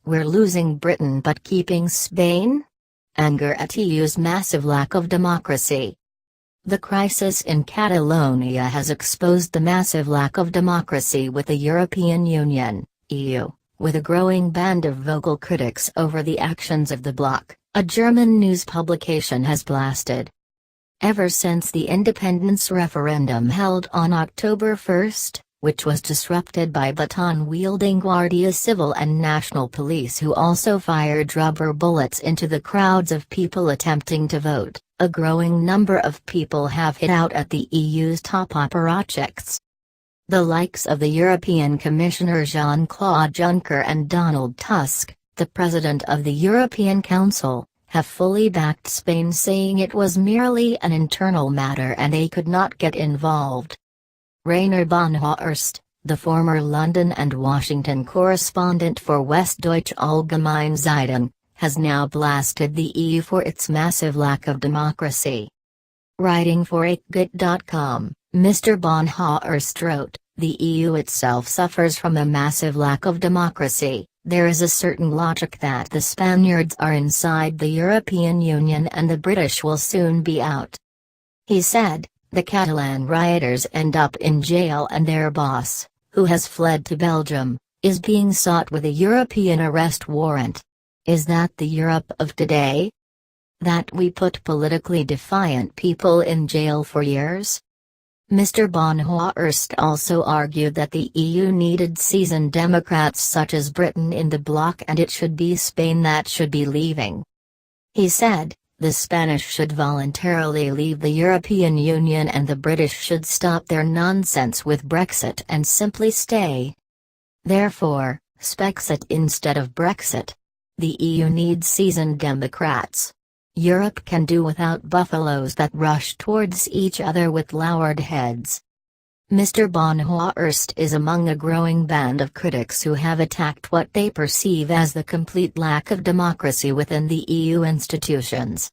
We're losing Britain but keeping Spain? Anger at EU's massive lack of democracy. The crisis in Catalonia has exposed the massive lack of democracy with the European Union, EU, with a growing band of vocal critics over the actions of the bloc, a German news publication has blasted. Ever since the independence referendum held on October 1, which was disrupted by baton-wielding Guardia Civil and National Police who also fired rubber bullets into the crowds of people attempting to vote, a growing number of people have hit out at the EU's top apparatchiks. The likes of the European Commissioner Jean-Claude Juncker and Donald Tusk, the President of the European Council, have fully backed Spain, saying it was merely an internal matter and they could not get involved. Rainer Bonhorst, the former London and Washington correspondent for Westdeutsche Allgemeine Zeitung, has now blasted the EU for its massive lack of democracy. Writing for Digg.com, Mr. Bonhorst wrote, "The EU itself suffers from a massive lack of democracy. There is a certain logic that the Spaniards are inside the European Union and the British will soon be out." He said, "The Catalan rioters end up in jail and their boss, who has fled to Belgium, is being sought with a European arrest warrant. Is that the Europe of today? That we put politically defiant people in jail for years?" Mr. Bonhorst also argued that the EU needed seasoned Democrats such as Britain in the bloc and it should be Spain that should be leaving. He said, "The Spanish should voluntarily leave the European Union and the British should stop their nonsense with Brexit and simply stay. Therefore, Spexit instead of Brexit. The EU needs seasoned Democrats. Europe can do without buffaloes that rush towards each other with lowered heads." Mr. Bonhorst is among a growing band of critics who have attacked what they perceive as the complete lack of democracy within the EU institutions.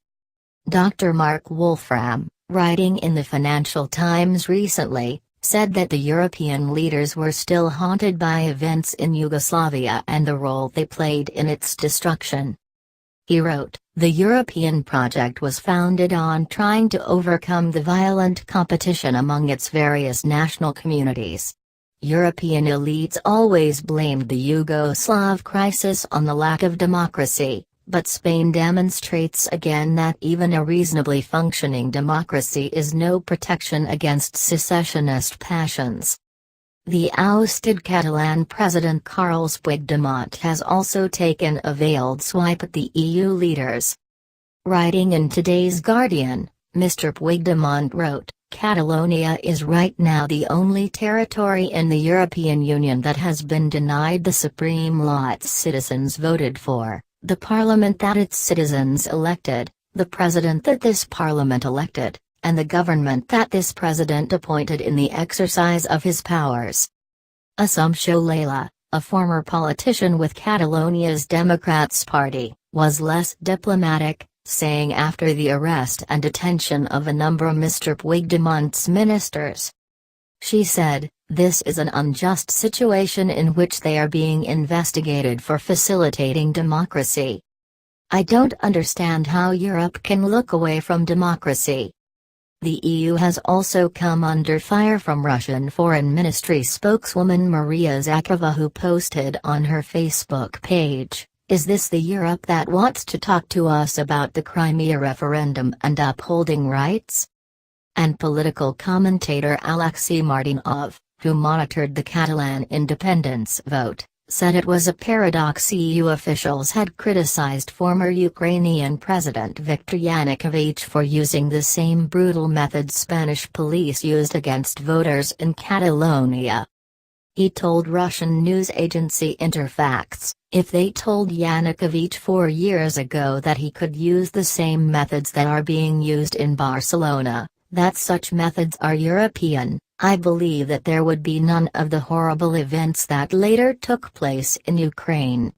Dr. Mark Wolfram, writing in the Financial Times recently, said that the European leaders were still haunted by events in Yugoslavia and the role they played in its destruction. He wrote, "The European project was founded on trying to overcome the violent competition among its various national communities. European elites always blamed the Yugoslav crisis on the lack of democracy, but Spain demonstrates again that even a reasonably functioning democracy is no protection against secessionist passions." The ousted Catalan President Carles Puigdemont has also taken a veiled swipe at the EU leaders. Writing in today's Guardian, Mr. Puigdemont wrote, "Catalonia is right now the only territory in the European Union that has been denied the supreme law its citizens voted for, the parliament that its citizens elected, the president that this parliament elected, and the government that this president appointed in the exercise of his powers." Assumpció Layla, a former politician with Catalonia's Democrats Party, was less diplomatic, saying after the arrest and detention of a number of Mr. Puigdemont's ministers. She said, "This is an unjust situation in which they are being investigated for facilitating democracy. I don't understand how Europe can look away from democracy." The EU has also come under fire from Russian Foreign Ministry spokeswoman Maria Zakharova, who posted on her Facebook page, "Is this the Europe that wants to talk to us about the Crimea referendum and upholding rights?" And political commentator Alexei Martynov, who monitored the Catalan independence vote, said it was a paradox EU officials had criticized former Ukrainian President Viktor Yanukovych for using the same brutal methods Spanish police used against voters in Catalonia. He told Russian news agency Interfax, if they told Yanukovych 4 years ago that he could use the same methods that are being used in Barcelona, that such methods are European, I believe that there would be none of the horrible events that later took place in Ukraine.